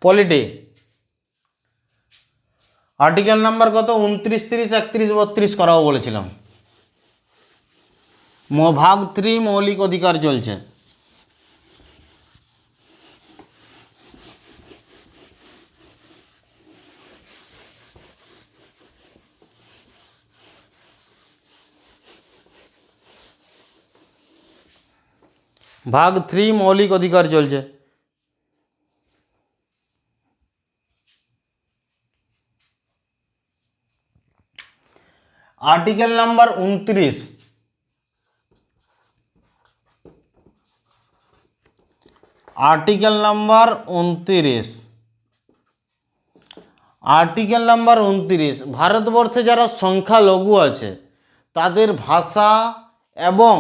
Polity article number কত 29, 30, 31, 32 করাও বলেছিলাম। ভাগ 3 মৌলিক অধিকার চলছে। ভাগ 3 মৌলিক অধিকার চলছে। Article number 29, article number 29, article number 29 ভারতবর্ষে যারা সংখ্যালঘু আছে তাদের ভাষা এবং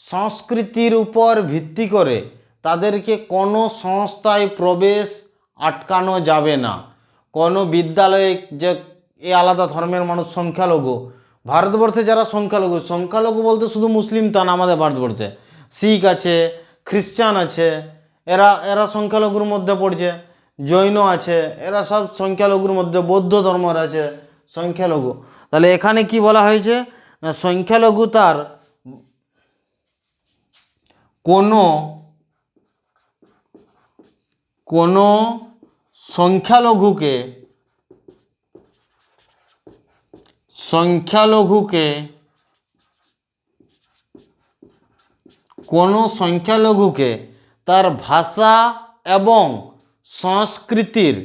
সংস্কৃতির উপর ভিত্তি করে তাদেরকে কোনো সংস্থায় প্রবেশ আটকানো যাবে না। কোনো বিদ্যালয়ে যে এ আলাদা ধর্মের মানুষ সংখ্যালঘু, ভারতবর্ষে যারা সংখ্যালঘু, সংখ্যালঘু বলতে শুধু মুসলিম তা না, আমাদের ভারতবর্ষে শিখ আছে, খ্রিস্টান আছে, এরা এরা সংখ্যালঘুর মধ্যে পড়ছে, জৈন আছে, এরা সব সংখ্যালঘুর মধ্যে, বৌদ্ধ ধর্মের আছে সংখ্যালঘু। তাহলে এখানে কি বলা হয়েছে না, সংখ্যালঘু তার কোনো কোনো সংখ্যালঘুকে কোনো সংখ্যালঘুকে তার ভাষা এবং সংস্কৃতির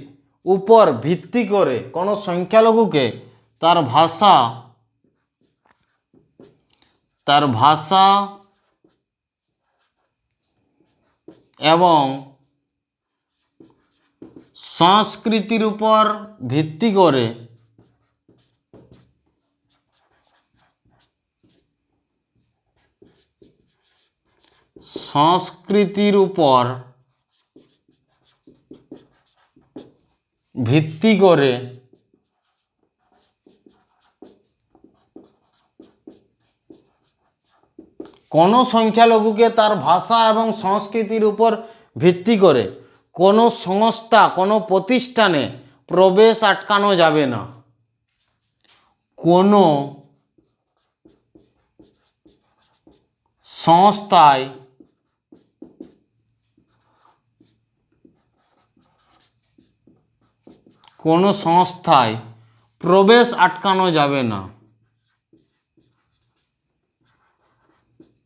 উপর ভিত্তি করে কোনো সংখ্যালঘুকে তার ভাষা এবং সংস্কৃতির উপর ভিত্তি করে কোনো সংখ্যালঘুকে তার ভাষা এবং সংস্কৃতির উপর ভিত্তি করে কোনো সংস্থা, কোনো প্রতিষ্ঠানে প্রবেশ আটকানো যাবে না। কোনো সংস্থায় প্রবেশ আটকানো যাবে না।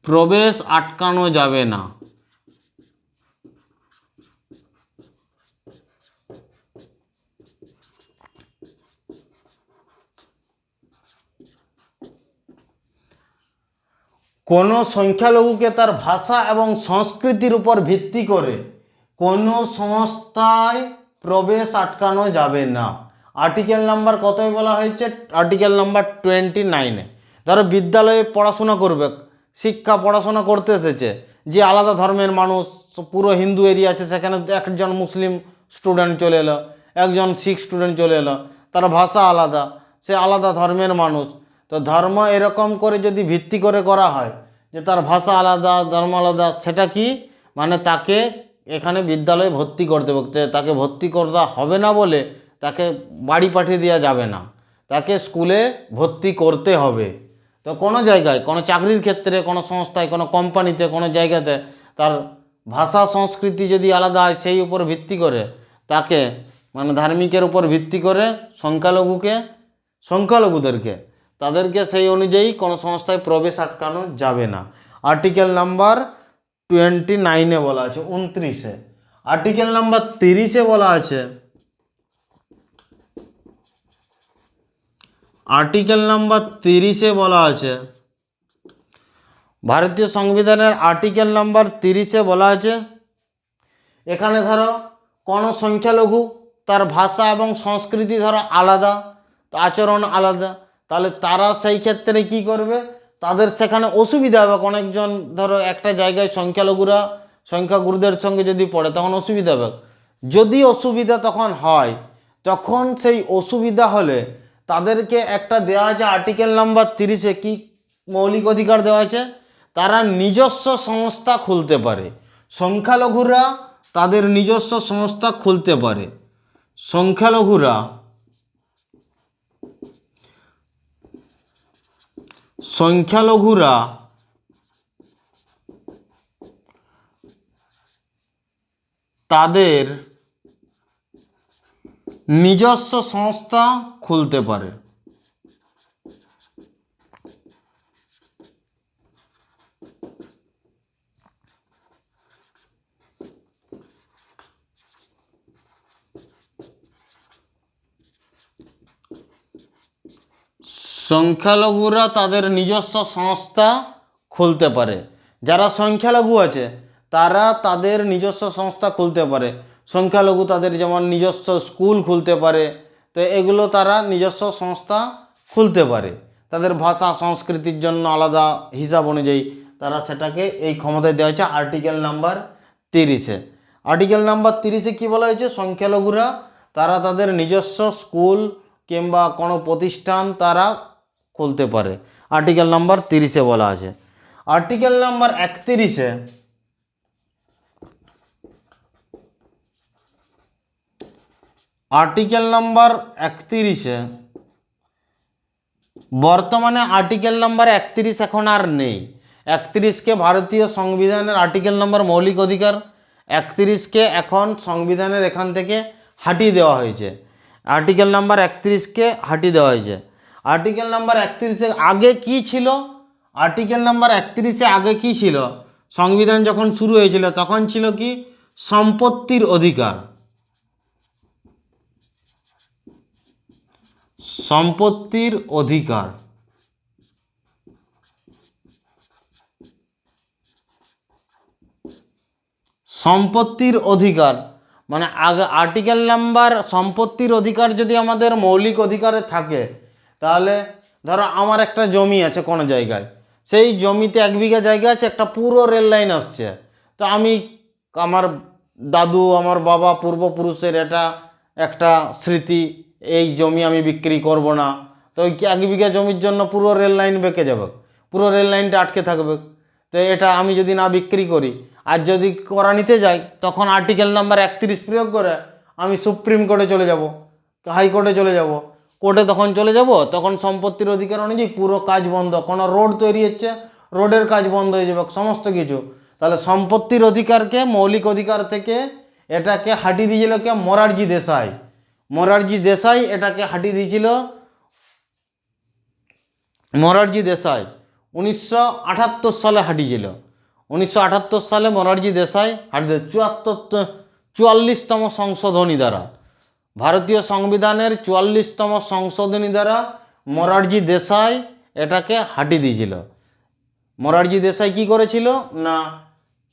প্রবেশ আটকানো যাবে না। কোনো সংখ্যালঘুকে তার ভাষা এবং সংস্কৃতির উপর ভিত্তি করে কোনো সংস্থায় প্রবেশ আটকানো যাবে না। আর্টিকেল নাম্বার কতই বলা হয়েছে? Article number 29। ধরো বিদ্যালয়ে পড়াশোনা করবে, পড়াশোনা করতে এসেছে, যে আলাদা ধর্মের মানুষ, পুরো হিন্দু এরিয়া আছে, সেখানে একজন মুসলিম স্টুডেন্ট চলে এলো, একজন শিখ স্টুডেন্ট চলে এলো, তার ভাষা আলাদা, সে আলাদা ধর্মের মানুষ। তো ধর্ম এরকম করে যদি ভিত্তি করে করা হয় যে তার ভাষা আলাদা, ধর্ম আলাদা, সেটা কি মানে তাকে এখানে বিদ্যালয়ে ভর্তি করতে হবে। তাকে ভর্তি করা হবে না বলে তাকে বাড়ি পাঠিয়ে দেওয়া যাবে না, তাকে স্কুলে ভর্তি করতে হবে। তো কোনো জায়গায়, কোনো চাকরির ক্ষেত্রে, কোনো সংস্থায়, কোনো কোম্পানিতে, কোনো জায়গাতে তার ভাষা সংস্কৃতি যদি আলাদা হয়, সেই উপর ভিত্তি করে তাকে মানে ধার্মিকের উপর ভিত্তি করে সংখ্যালঘুদেরকে তাদেরকে সেই অনুযায়ী কোনো সংস্থায় প্রবেশ আটকানো যাবে না। আর্টিকেল নাম্বার 29 বলা আছে। 29 আর্টিকেল নাম্বার 30 বলা আছে, আর্টিকেল নাম্বার 30 বলা আছে, ভারতীয় সংবিধানের আর্টিকেল নাম্বার 30 বলা আছে, এখানে ধরো কোনো সংখ্যালঘু তার ভাষা এবং সংস্কৃতি ধরো আলাদা, আচরণ আলাদা, তাহলে তারা সেই ক্ষেত্রে কি করবে, তাদের সেখানে অসুবিধা হবে। অনেকজন ধরো একটা জায়গায় সংখ্যাগুরুদের সঙ্গে যদি পড়ে তখন অসুবিধা হবে। যদি অসুবিধা তখন হয়, তখন সেই অসুবিধা হলে তাদেরকে একটা দেওয়া আছে আর্টিকেল নাম্বার 30 কি মৌলিক অধিকার দেওয়া আছে, তারা নিজস্ব সংস্থা খুলতে পারে। সংখ্যালঘুরা তাদের নিজস্ব সংস্থা খুলতে পারে। সংখ্যালঘুরা তাদের নিজস্ব সংস্থা খুলতে পারে। সংখ্যালঘুরা তাদের নিজস্ব সংস্থা খুলতে পারে। যারা সংখ্যালঘু আছে তারা তাদের নিজস্ব সংস্থা খুলতে পারে। সংখ্যালঘু তাদের যেমন নিজস্ব স্কুল খুলতে পারে, তো এগুলো তারা নিজস্ব সংস্থা খুলতে পারে। তাদের ভাষা সংস্কৃতির জন্য আলাদা হিসাব অনুযায়ী তারা সেটাকে এই ক্ষমতায় দেওয়া হয়েছে আর্টিকেল নাম্বার 30-এ। আর্টিকেল নাম্বার 30-এ কী বলা হয়েছে? সংখ্যালঘুরা তারা তাদের নিজস্ব স্কুল কিংবা কোনো প্রতিষ্ঠান তারা খুলতে পারে। আর্টিকেল নাম্বার 30-এ বলা আছে। আর্টিকেল নাম্বার 31-এ বর্তমানে আর্টিকেল নাম্বার 31 এখন আর নেই। 31কে ভারতীয় সংবিধানের আর্টিকেল নাম্বার মৌলিক অধিকার 31কে এখন সংবিধানের এখান থেকে হাটিয়ে দেওয়া হয়েছে। আর্টিকেল নাম্বার 31কে হাটিয়ে দেওয়া হয়েছে। আর্টিকেল নাম্বার 31-এ আগে কি ছিল? আর্টিকেল নাম্বার 31-এ আগে কি ছিল? সংবিধান যখন শুরু হয়েছিল তখন ছিল কি? সম্পত্তির অধিকার। সম্পত্তির অধিকার। সম্পত্তির অধিকার মানে আগে আর্টিকেল নাম্বার সম্পত্তির অধিকার যদি আমাদের মৌলিক অধিকারে থাকে, তাহলে ধরো আমার একটা জমি আছে কোনো জায়গায়, সেই জমিতে 1 বিঘা জায়গা আছে, একটা পুরো রেল লাইন আসছে, তো আমি আমার দাদু আমার বাবা পূর্বপুরুষের এটা একটা স্মৃতি, এই জমি আমি বিক্রি করব না। তো ওই 1 বিঘা জমির জন্য পুরো রেল লাইন বেঁকে যাবে, পুরো রেল লাইনটা আটকে থাকবে। তো এটা আমি যদি না বিক্রি করি আর যদি করা নিতে যাই, তখন আর্টিকেল নাম্বার 31 প্রয়োগ করে আমি সুপ্রিম কোর্টে চলে যাব, হাইকোর্টে চলে যাব। কোর্টে তখন চলে যাব, তখন সম্পত্তির অধিকার অনুযায়ী পুরো কাজ বন্ধ। কোনো রোড তৈরি হচ্ছে, রোডের কাজ বন্ধ হয়ে যাবে, সমস্ত কিছু। তাহলে সম্পত্তির অধিকারকে মৌলিক অধিকার থেকে এটাকে হাটিয়ে দিয়েছিল কে? মোরারজি দেশাই। মোরারজি দেশাই এটাকে হাটিয়ে দিয়েছিল। মোরারজি দেশাই 1978 সালে হাটিয়েছিল। 1978 সালে মোরারজি দেশাই হাটিয়ে 44তম সংশোধনী দ্বারা, ভারতীয় সংবিধানের 44তম সংশোধনী দ্বারা মোরারজি দেশাই এটাকে হাটিয়ে দিয়েছিল। মোরারজি দেশাই কি করেছিল না,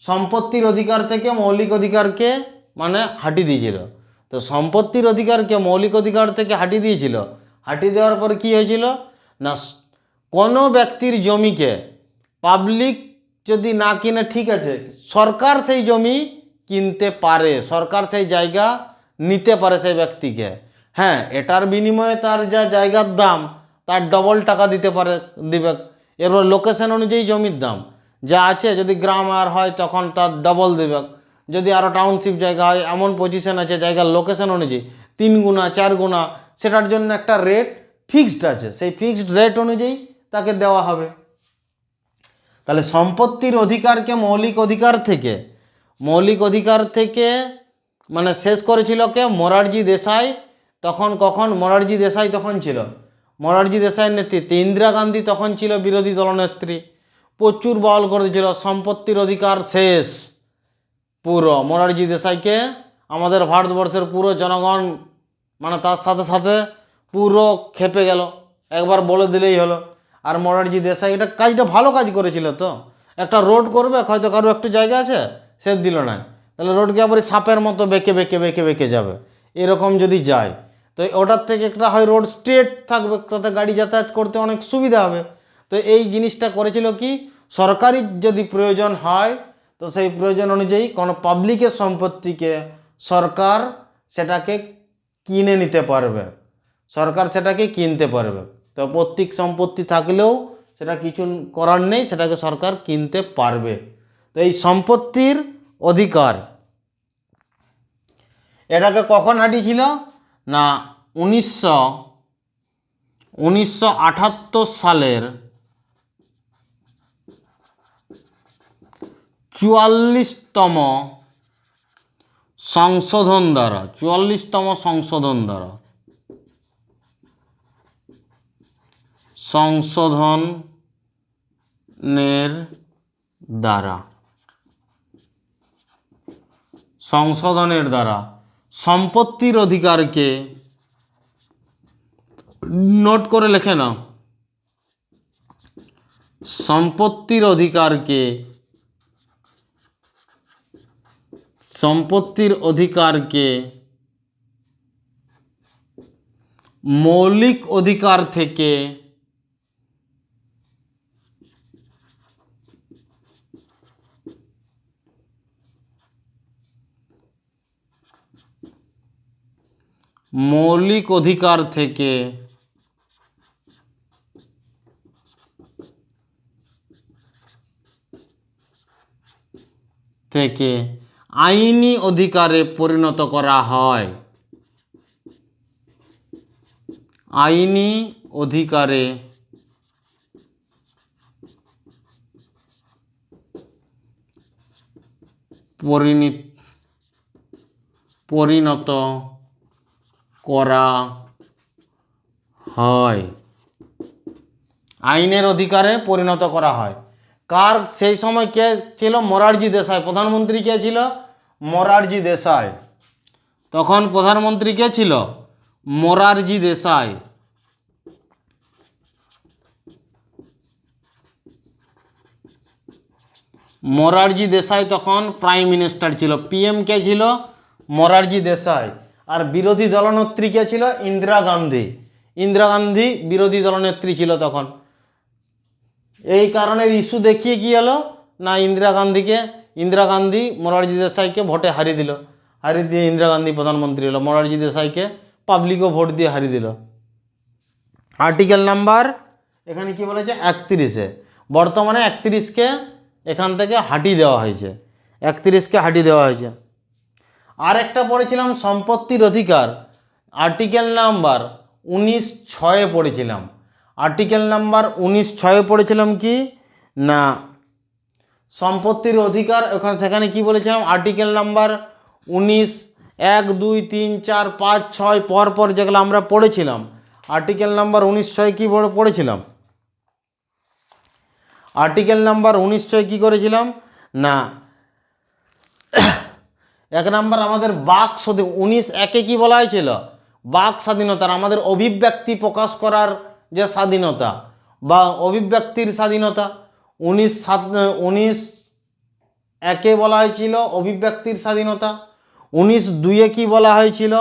সম্পত্তির অধিকার থেকে মৌলিক অধিকারকে মানে হাটিয়ে দিয়েছিল। তো সম্পত্তির অধিকারকে মৌলিক অধিকার থেকে হাটিয়ে দিয়েছিল। হাটিয়ে দেওয়ার পরে কি হয়েছিল না, কোনো ব্যক্তির জমিকে পাবলিক যদি না কিনে, ঠিক আছে, সরকার সেই জমি কিনতে পারে, সরকার সেই জায়গা নিতে পারে সেই ব্যক্তিকে। হ্যাঁ, এটার বিনিময়ে তার যা জায়গার দাম তার ডবল টাকা দিবে। এরপর লোকেশন অনুযায়ী জমির দাম যা আছে, যদি গ্রাম আর হয় তখন তার ডবল দেবে। যদি আরও টাউনশিপ জায়গা হয়, এমন পজিশন আছে জায়গার লোকেশন অনুযায়ী 3 গুণা 4 গুণা, সেটার জন্য একটা রেট ফিক্সড আছে, সেই ফিক্সড রেট অনুযায়ী তাকে দেওয়া হবে। তাহলে সম্পত্তির অধিকারকে মৌলিক অধিকার থেকে মানে শেষ করেছিল কে? মোরারজি দেশাই। কখন মোরারজি দেশাই তখন ছিল, মোরারজি দেশাইয়ের নেতৃত্বে। ইন্দিরা গান্ধী তখন ছিল বিরোধী দলনেত্রী, প্রচুর বল করে দিয়েছিল সম্পত্তির অধিকার শেষ। পুরো মোরারজি দেশাইকে আমাদের ভারতবর্ষের পুরো জনগণ মানে তার সাথে সাথে পুরো খেপে গেল, একবার বলে দিলেই হলো। আর মোরারজি দেশাই এটা কাজটা ভালো কাজ করেছিল। তো একটা রোড করবে, হয়তো কারো একটু জায়গা আছে, সে দিল না, তাহলে রোডকে আবার সাপের মতো বেঁকে যাবে। এরকম যদি যায় তো ওটার থেকে একটা হয় রোড স্ট্রেট থাকবে, তাতে গাড়ি যাতায়াত করতে অনেক সুবিধা হবে। তো এই জিনিসটা করেছিল কি, সরকারি যদি প্রয়োজন হয় তো সেই প্রয়োজন অনুযায়ী কোনো পাবলিকের সম্পত্তিকে সরকার সেটাকে কিনে নিতে পারবে, সরকার সেটাকে কিনতে পারবে। তো পৈতৃক সম্পত্তি থাকলেও সেটা কিছু করার নেই, সেটাকে সরকার কিনতে পারবে। তো এই সম্পত্তির অধিকার এটাকে কখন হাঁটিয়েছিল? না 1978 সালের 44তম সংশোধন দ্বারা 44তম সংশোধনের দ্বারা সম্পত্তির অধিকারকে, নোট করে লেখে নাও, সম্পত্তির অধিকারকে মৌলিক অধিকার থেকে আইনি অধিকারে পরিণত করা হয়। আইনি অধিকারে পরিণত করা হয়। আইনের অধিকারে পরিণত করা হয়। কার সেই সময় কে ছিল? মোরারজি দেশাই। প্রধানমন্ত্রী কে ছিল? মোরারজি দেশাই। তখন প্রধানমন্ত্রী কে ছিল? মোরারজি দেশাই। মোরারজি দেশাই তখন প্রাইম মিনিস্টার ছিল। পিএম কে ছিল? মোরারজি দেশাই। আর বিরোধী দলনেত্রী কে ছিল? ইন্দিরা গান্ধী। ইন্দিরা গান্ধী বিরোধী দলনেত্রী ছিল তখন। এই কারণের ইস্যু দেখিয়ে কি হলো না, ইন্দিরা গান্ধী মোরারজি দেশাইকে ভোটে হারিয়ে দিল। হারিয়ে দিয়ে ইন্দিরা গান্ধী প্রধানমন্ত্রী হলো। মোরারজি দেশাইকে পাবলিকও ভোট দিয়ে হারিয়ে দিল। আর্টিকেল নাম্বার এখানে কি বলেছে? 31-এ। বর্তমানে 31কে এখান থেকে হাটিয়ে দেওয়া হয়েছে। 31কে হাটিয়ে দেওয়া হয়েছে। আর একটা পড়েছিলাম সম্পত্তির অধিকার, আর্টিকেল নাম্বার 19(6) পড়েছিলাম। আর্টিকেল নাম্বার 19(6) পড়েছিলাম কি না সম্পত্তির অধিকার। সেখানে কি বলেছিলাম? আর্টিকেল নাম্বার 19, 1, 2, 3, 4, 5, 6 পর যেগুলো আমরা পড়েছিলাম, আর্টিকেল নাম্বার 19(6) কি পড়েছিলাম? আর্টিকেল নাম্বার 19(6) কি করেছিলাম না 1 নাম্বার আমাদের বাক 19(1)-এ কি বলা হয়েছিল? বাক স্বাধীনতার, আমাদের অভিব্যক্তি প্রকাশ করার যে স্বাধীনতা বা অভিব্যক্তির স্বাধীনতা, 19(1)-এ বলা হয়েছিল অভিব্যক্তির স্বাধীনতা। 19(2)-এ কি বলা হয়েছিল?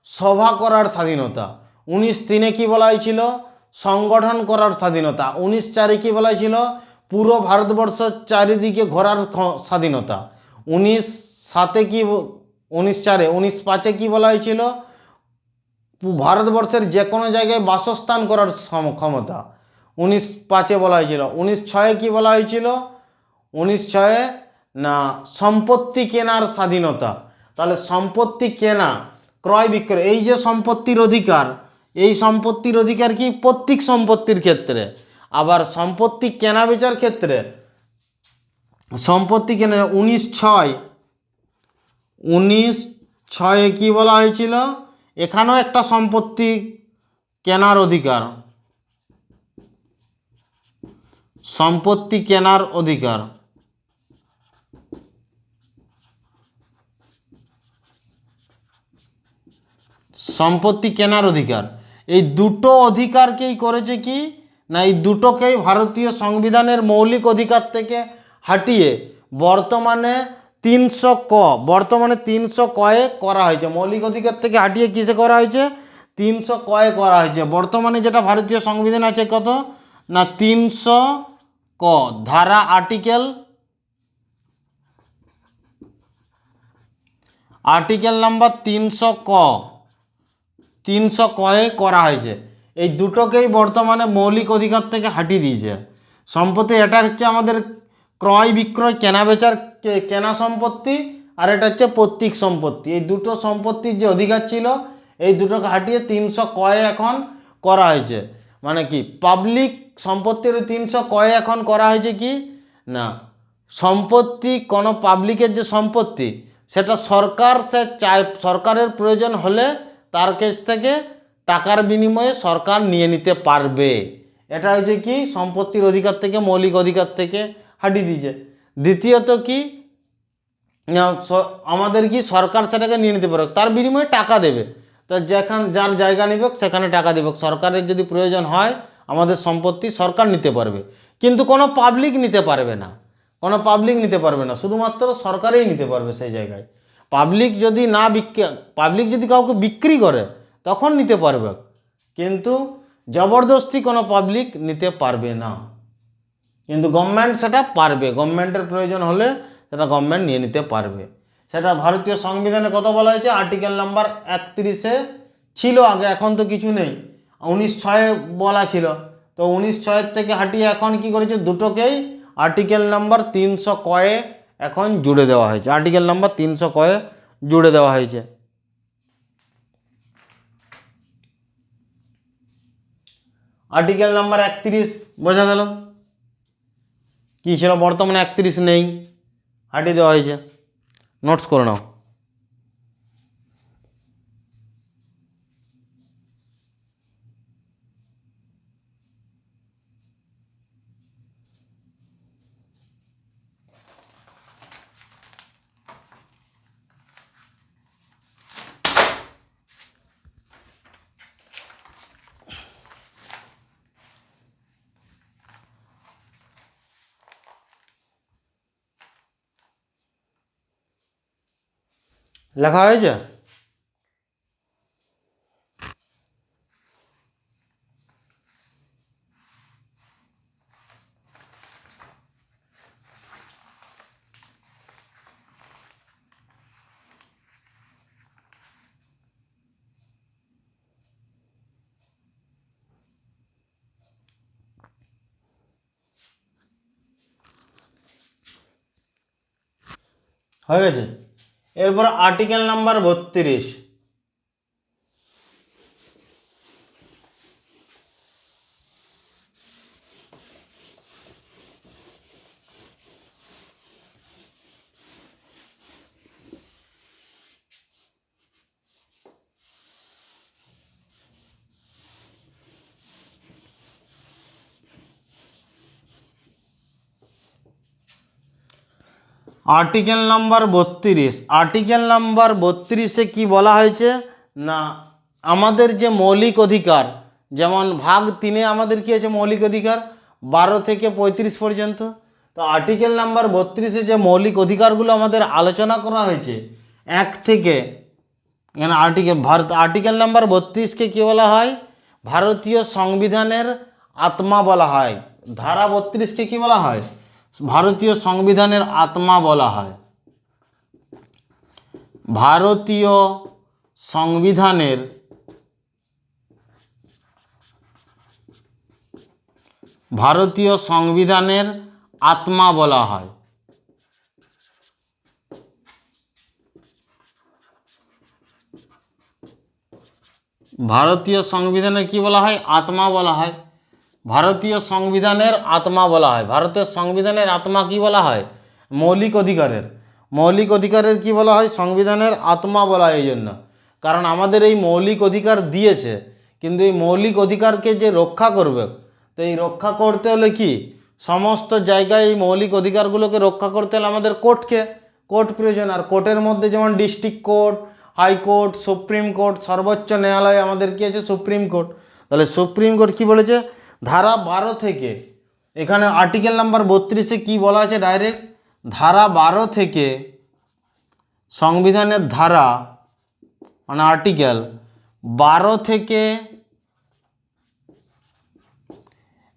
সভা করার স্বাধীনতা। 19(3)-এ কি বলা হয়েছিল? সংগঠন করার স্বাধীনতা। 19(4)-এ কি বলা হয়েছিল? পুরো ভারতবর্ষ চারিদিকে ঘোরার স্বাধীনতা। 19(7)-এ কি 19(4)-এ 19(5)-এ কি বলা হয়েছিল? ভারতবর্ষের যে কোনো জায়গায় বাসস্থান করার ক্ষমতা 19(5)-এ বলা হয়েছিল। 19(6)-এ কি বলা হয়েছিল? 19(6)-এ না সম্পত্তি কেনার স্বাধীনতা। তাহলে সম্পত্তি কেনা, ক্রয় বিক্রয়, এই যে সম্পত্তির অধিকার, এই সম্পত্তির অধিকার কি প্রত্যেক সম্পত্তির ক্ষেত্রে। আবার সম্পত্তি কেনা বেচার ক্ষেত্রে সম্পত্তি কেনা 19(6)-এ কি বলা হয়েছিল? এখানেও একটা সম্পত্তি কেনার অধিকার, সম্পত্তি কেনার অধিকার। সম্পত্তি কেনার অধিকার, এই দুটো অধিকারকেই করেছে কি না, এই দুটোকেই ভারতীয় সংবিধানের মৌলিক অধিকার থেকে হাটিয়ে বর্তমানে 300(ক)-এ করা হয়েছে। মৌলিক অধিকার থেকে হাটিয়ে কিসে করা হয়েছে? 300(ক)-এ করা হয়েছে। বর্তমানে যেটা ভারতীয় সংবিধান আছে কত না 300(ক) ধারা আর্টিকেল নাম্বার 300(ক)-এ করা হয়েছে। এই দুটোকেই বর্তমানে মৌলিক অধিকার থেকে হাটিয়ে দিয়েছে। সম্পত্তি এটা হচ্ছে আমাদের ক্রয় বিক্রয় কেনা বেচার কেনা সম্পত্তি, আর এটা হচ্ছে পৈতৃক সম্পত্তি। এই দুটো সম্পত্তির যে অধিকার ছিল এই দুটোকে হাটিয়ে 300 কয়ে এখন করা হয়েছে। মানে কি পাবলিক সম্পত্তির 300 কয়ে এখন করা হয়েছে কি না, সম্পত্তি কোনো পাবলিকের যে সম্পত্তি সেটা সরকার সে চায়, সরকারের প্রয়োজন হলে তার কাছ থেকে টাকার বিনিময়ে সরকার নিয়ে নিতে পারবে। এটা হচ্ছে কি সম্পত্তির অধিকার থেকে, মৌলিক অধিকার থেকে হাটিয়ে দিয়েছে। দ্বিতীয়ত কি আমাদের কি সরকার সেটাকে নিয়ে নিতে পারবে, তার বিনিময়ে টাকা দেবে। তো যার জায়গা নেবে সেখানে টাকা দেবে। সরকারের যদি প্রয়োজন হয় আমাদের সম্পত্তি সরকার নিতে পারবে, কিন্তু কোনো পাবলিক নিতে পারবে না, কোনো পাবলিক নিতে পারবে না, শুধুমাত্র সরকারই নিতে পারবে সেই জায়গায়। পাবলিক যদি না পাবলিক যদি কাউকে বিক্রি করে তখন নিতে পারবে, কিন্তু জবরদস্তি কোনো পাবলিক নিতে পারবে না। কিন্তু গভর্নমেন্ট সেটা পারবে, গভর্নমেন্টের প্রয়োজন হলে সেটা গভর্নমেন্ট নিয়ে নিতে পারবে। সেটা ভারতীয় সংবিধানে কত বলা হয়েছে, আর্টিকেল নাম্বার 31-এ ছিল আগে, এখন তো কিছু নেই। 19(6) বলা ছিল, তো 19(6) থেকে হাটিয়ে এখন কি করেছে, দুটোকেই আর্টিকেল নাম্বার 300 কয়ে এখন জুড়ে দেওয়া হয়েছে। আর্টিকেল নাম্বার 300 কয়ে জুড়ে দেওয়া হয়েছে। আর্টিকেল নাম্বার 31 বোঝা গেল কি ছিল, বর্তমানে 31 নেই, হাটিয়ে দেওয়া হয়েছে। নোটস করে নাও। লেখা হয়েছে? হয়ে গেছে। এরপর article number 32। Article number 32, article number 32-এ কি বলা হয়েছে না, আমাদের যে মৌলিক অধিকার, যেমন ভাগ 3-এ আমাদের কি আছে মৌলিক অধিকার 12 থেকে 35 পর্যন্ত। তো আর্টিকেল নাম্বার 32-এ যে মৌলিক অধিকারগুলো আমাদের আলোচনা করা হয়েছে 1 থেকে, এখানে আর্টিকেল নাম্বার 32-কে কী বলা হয়, ভারতীয় সংবিধানের আত্মা বলা হয়। ধারা 32-কে কী বলা হয়, ভারতীয় সংবিধানের আত্মা বলা হয়। ভারতীয় সংবিধানের আত্মা বলা হয়। ভারতীয় সংবিধানের কি বলা হয়, আত্মা বলা হয়। ভারতীয় সংবিধানের আত্মা বলা হয়। ভারতের সংবিধানের আত্মা কি বলা হয়, মৌলিক অধিকারের কি বলা হয়, সংবিধানের আত্মা বলা হয়। এই জন্য কারণ আমাদের এই মৌলিক অধিকার দিয়েছে, কিন্তু এই মৌলিক অধিকারকে যে রক্ষা করবে, তো এই রক্ষা করতে হলে কি সমস্ত জায়গায় এই মৌলিক অধিকারগুলোকে রক্ষা করতে হলে আমাদের কোর্ট প্রয়োজন। আর কোর্টের মধ্যে যেমন district court, high court, supreme court, সর্বোচ্চ ন্যায়ালয় আমাদের কি আছে, সুপ্রিম কোর্ট। তাহলে সুপ্রিম কোর্ট কি বলেছে, ধারা 12 থেকে, এখানে আর্টিকেল নাম্বার 32-এ কি বলা আছে ডাইরেক্ট, ধারা 12 থেকে সংবিধানের ধারা মানে আর্টিকেল 12 থেকে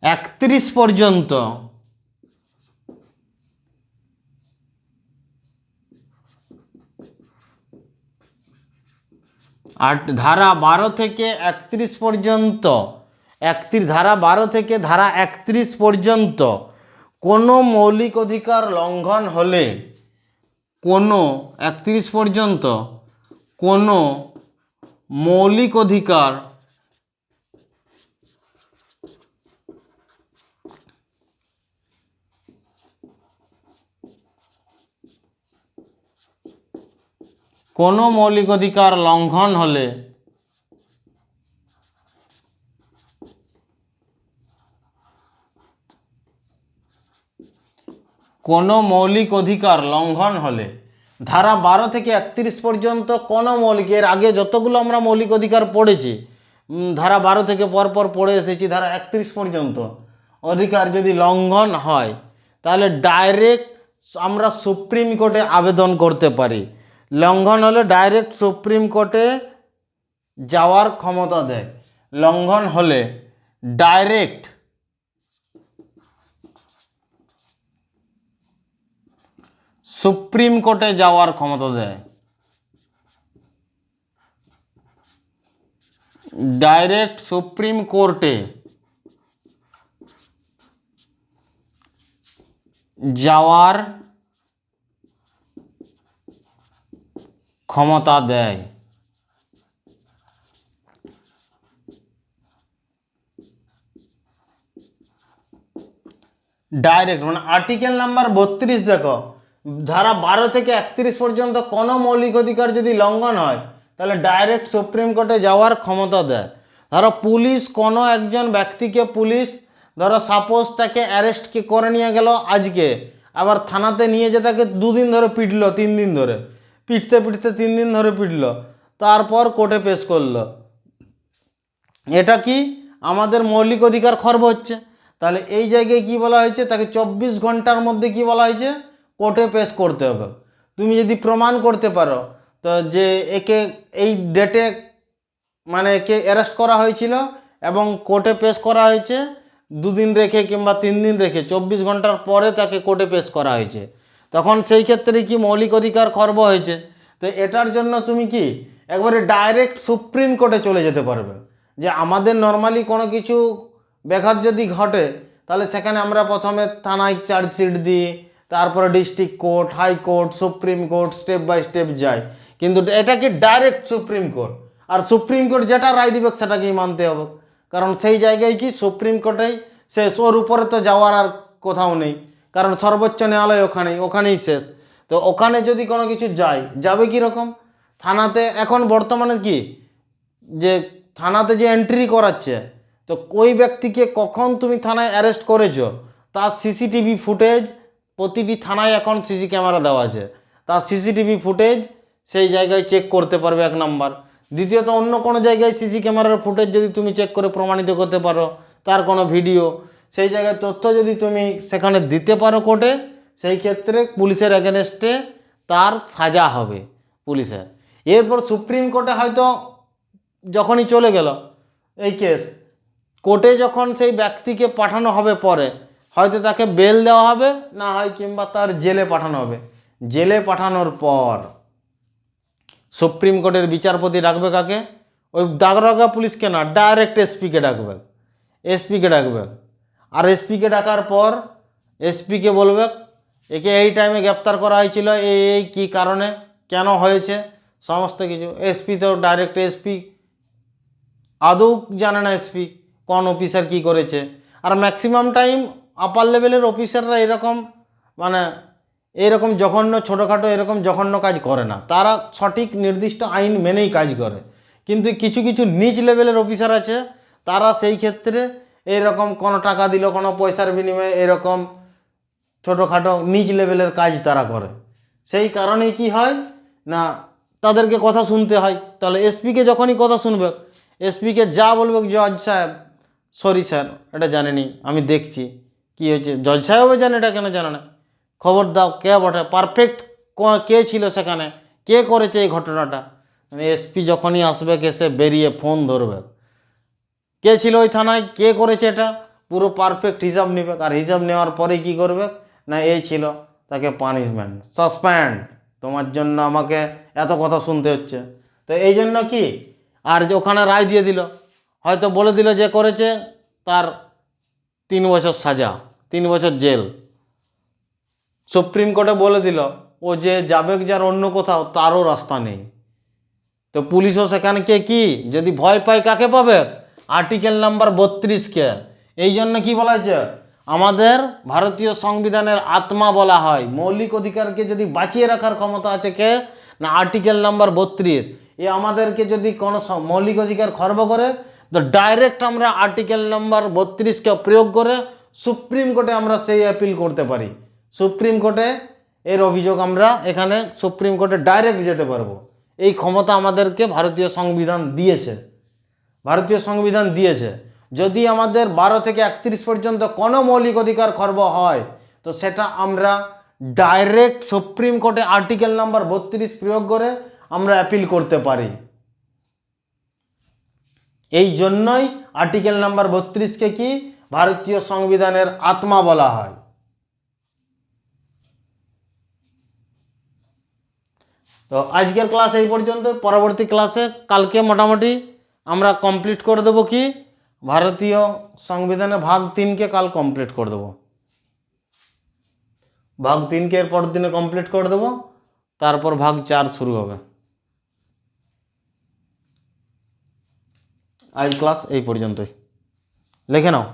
31 পর্যন্ত ধারা 12 থেকে 31 পর্যন্ত, ধারা 12 থেকে ধারা 31 পর্যন্ত কোনো মৌলিক অধিকার লঙ্ঘন হলে কোনো 31 পর্যন্ত কোনো মৌলিক অধিকার লঙ্ঘন হলে কোনো মৌলিক অধিকার লঙ্ঘন হলে ধারা 12 থেকে 31 পর্যন্ত কোনো মৌলিক, এর আগে যতগুলো আমরা মৌলিক অধিকার পড়েছি, ধারা 12 থেকে পরপর পড়ে এসেছি, ধারা 31 পর্যন্ত অধিকার যদি লঙ্ঘন হয় তাহলে ডাইরেক্ট আমরা সুপ্রিম কোর্টে আবেদন করতে পারি। লঙ্ঘন হলে ডাইরেক্ট সুপ্রিম কোর্টে যাওয়ার ক্ষমতা দেয়। লঙ্ঘন হলে ডাইরেক্ট সুপ্রিম কোর্টে যাওয়ার ক্ষমতা দেয়। ডাইরেক্ট সুপ্রিম কোর্টে যাওয়ার ক্ষমতা দেয়। ডাইরেক্ট মানে আর্টিকেল নাম্বার 32 দেখো, ধারা 12 থেকে 31 পর্যন্ত কোনো মৌলিক অধিকার যদি লঙ্ঘন হয় তাহলে ডাইরেক্ট সুপ্রিম কোর্টে যাওয়ার ক্ষমতা দেয়। ধরো পুলিশ কোনো একজন ব্যক্তিকে, পুলিশ ধরো সাপোজ তাকে অ্যারেস্ট করে নিয়ে গেল আজকে, আবার থানাতে নিয়ে যে তাকে 2 দিন ধরে পিটলো, 3 দিন ধরে পিটতে 3 দিন ধরে পিটলো, তারপর কোর্টে পেশ করলো, এটা কি আমাদের মৌলিক অধিকার খর্ব হচ্ছে। তাহলে এই জায়গায় কি বলা হয়েছে, তাকে 24 ঘন্টার মধ্যে কি বলা হয়েছে, কোর্টে পেশ করতে হবে। তুমি যদি প্রমাণ করতে পারো তো যে একে এই ডেটে মানে একে অ্যারেস্ট করা হয়েছিল এবং কোর্টে পেশ করা হয়েছে 2 দিন রেখে কিংবা 3 দিন রেখে, 24 ঘন্টার পরে তাকে কোর্টে পেশ করা হয়েছে, তখন সেই ক্ষেত্রে কি মৌলিক অধিকার খর্ব হয়েছে। তো এটার জন্য তুমি কি একবারে ডাইরেক্ট সুপ্রিম কোর্টে চলে যেতে পারবে। যে আমাদের নর্মালি কোনো কিছু ব্যাঘাত যদি ঘটে তাহলে সেখানে আমরা প্রথমে থানায় চার্জশিট দিই, তারপরে district court, high court, supreme court, step by step যাই, কিন্তু এটা কি ডাইরেক্ট সুপ্রিম কোর্ট। আর সুপ্রিম কোর্ট যেটা রায় দিবে সেটাকেই মানতে হবে, কারণ সেই জায়গায় কি সুপ্রিম কোর্টেই শেষ, ওর উপরে তো যাওয়ার আর কোথাও নেই, কারণ সর্বোচ্চ ন্যায়ালয় ওখানেই শেষ। তো ওখানে যদি কোনো কিছু যাবে কীরকম, থানাতে এখন বর্তমানে কি যে থানাতে যে এন্ট্রি করাচ্ছে, তো ওই ব্যক্তিকে কখন তুমি থানায় অ্যারেস্ট করেছো তার সিসিটিভি ফুটেজ, প্রতিটি থানায় এখন সিসি ক্যামেরা দেওয়া আছে, তার সিসিটিভি ফুটেজ সেই জায়গায় চেক করতে পারবে, 1 নম্বর। দ্বিতীয়ত অন্য কোনো জায়গায় সিসি ক্যামেরার ফুটেজ যদি তুমি চেক করে প্রমাণিত করতে পারো, তার কোনো ভিডিও, সেই জায়গায় তথ্য যদি তুমি সেখানে দিতে পারো কোর্টে, সেই ক্ষেত্রে পুলিশের এগেনস্টে তার সাজা হবে পুলিশের। এরপর সুপ্রিম কোর্টে হয়তো যখনই চলে গেল এই কেস, কোর্টে যখন সেই ব্যক্তিকে পাঠানো হবে পরে, হয়তো তাকে বেল দেওয়া হবে, না হয় কিংবা তার জেলে পাঠানো হবে। জেলে পাঠানোর পর সুপ্রিম কোর্টের বিচারপতি ডাকবে কাকে, ওই দারোগা পুলিশকে না, ডাইরেক্ট এসপিকে ডাকবে। আর এসপিকে ডাকার পর এসপিকে বলবে একে এই টাইমে গ্রেপ্তার করা হয়েছিল, এই কী কারণে, কেন হয়েছে, সমস্ত কিছু। এসপি তো ডাইরেক্ট এসপি আদৌ জানে না এসপি কোন অফিসার কি করেছে। আর ম্যাক্সিমাম টাইম আপার লেভেলের অফিসাররা এরকম জঘন্য, ছোটোখাটো এরকম জঘন্য কাজ করে না, তারা সঠিক নির্দিষ্ট আইন মেনেই কাজ করে। কিন্তু কিছু কিছু নিচ লেভেলের অফিসার আছে, তারা সেই ক্ষেত্রে এরকম কোনো টাকা দিল, কোনো পয়সার বিনিময়ে এরকম ছোটোখাটো নিচ লেভেলের কাজ তারা করে। সেই কারণেই কি হয় না, তাদেরকে কথা শুনতে হয়। তাহলে এসপিকে যখনই কথা শুনবে, এসপিকে যা বলবে, জজ সাহেব সরি স্যার এটা জানেনি, আমি দেখছি কী হয়েছে, জজ সাহেবও জানে, এটা কেন জানে না, খবর দাও কে বটে, পারফেক্ট কে ছিল সেখানে, কে করেছে এই ঘটনাটা। এসপি যখনই আসবে সে বেরিয়ে ফোন ধরবে, কে ছিল ওই থানায়, কে করেছে এটা, পুরো পারফেক্ট হিসাব নেবে। আর হিসাব নেওয়ার পরে কি করবে না, এই ছিল, তাকে পানিশমেন্ট, সাসপেন্ড, তোমার জন্য আমাকে এত কথা শুনতে হচ্ছে। তো এই জন্য কি, আর যে ওখানে রায় দিয়ে দিল, হয়তো বলে দিল যে করেছে তার 3 বছর সাজা, 3 বছর জেল, সুপ্রিম কোর্টে বলে দিল ও যে যাবে যার অন্য কোথাও তারও রাস্তা নেই। তো পুলিশও সেখানে কি যদি ভয় পায় কাকে পাবে? আর্টিকেল নাম্বার 32-কে। এই জন্য কি বলা হয়েছে? আমাদের ভারতীয় সংবিধানের আত্মা বলা হয়। মৌলিক অধিকারকে যদি বাঁচিয়ে রাখার ক্ষমতা আছে কে? না আর্টিকেল নাম্বার 32। এ আমাদেরকে যদি কোনো মৌলিক অধিকার খর্ব করে তো ডাইরেক্ট আমরা আর্টিকেল নাম্বার 32-কে প্রয়োগ করে সুপ্রিম কোর্টে আমরা সেই অ্যাপিল করতে পারি। সুপ্রিম কোর্টে এর অভিযোগ আমরা এখানে সুপ্রিম কোর্টে ডাইরেক্ট যেতে পারবো। এই ক্ষমতা আমাদেরকে ভারতীয় সংবিধান দিয়েছে। ভারতীয় সংবিধান দিয়েছে। যদি আমাদের 12 থেকে 31 পর্যন্ত কোনো মৌলিক অধিকার খর্ব হয় তো সেটা আমরা ডাইরেক্ট সুপ্রিম কোর্টে আর্টিকেল নাম্বার 32 প্রয়োগ করে আমরা অ্যাপিল করতে পারি। এই জন্যই আর্টিকেল নাম্বার 32-কে কি ভারতীয় সংবিধানের আত্মা বলা হয়। তো আজকের ক্লাস এই পর্যন্ত। পরবর্তী ক্লাসে কালকে মোটামুটি আমরা কমপ্লিট করে দেবো কি ভারতীয় সংবিধানের ভাগ 3-কে কাল কমপ্লিট করে দেবো। ভাগ 3-কে এর পরের দিনে কমপ্লিট করে দেবো, তারপর ভাগ 4 শুরু হবে। আজ ক্লাস এই পর্যন্তই। লিখে নাও।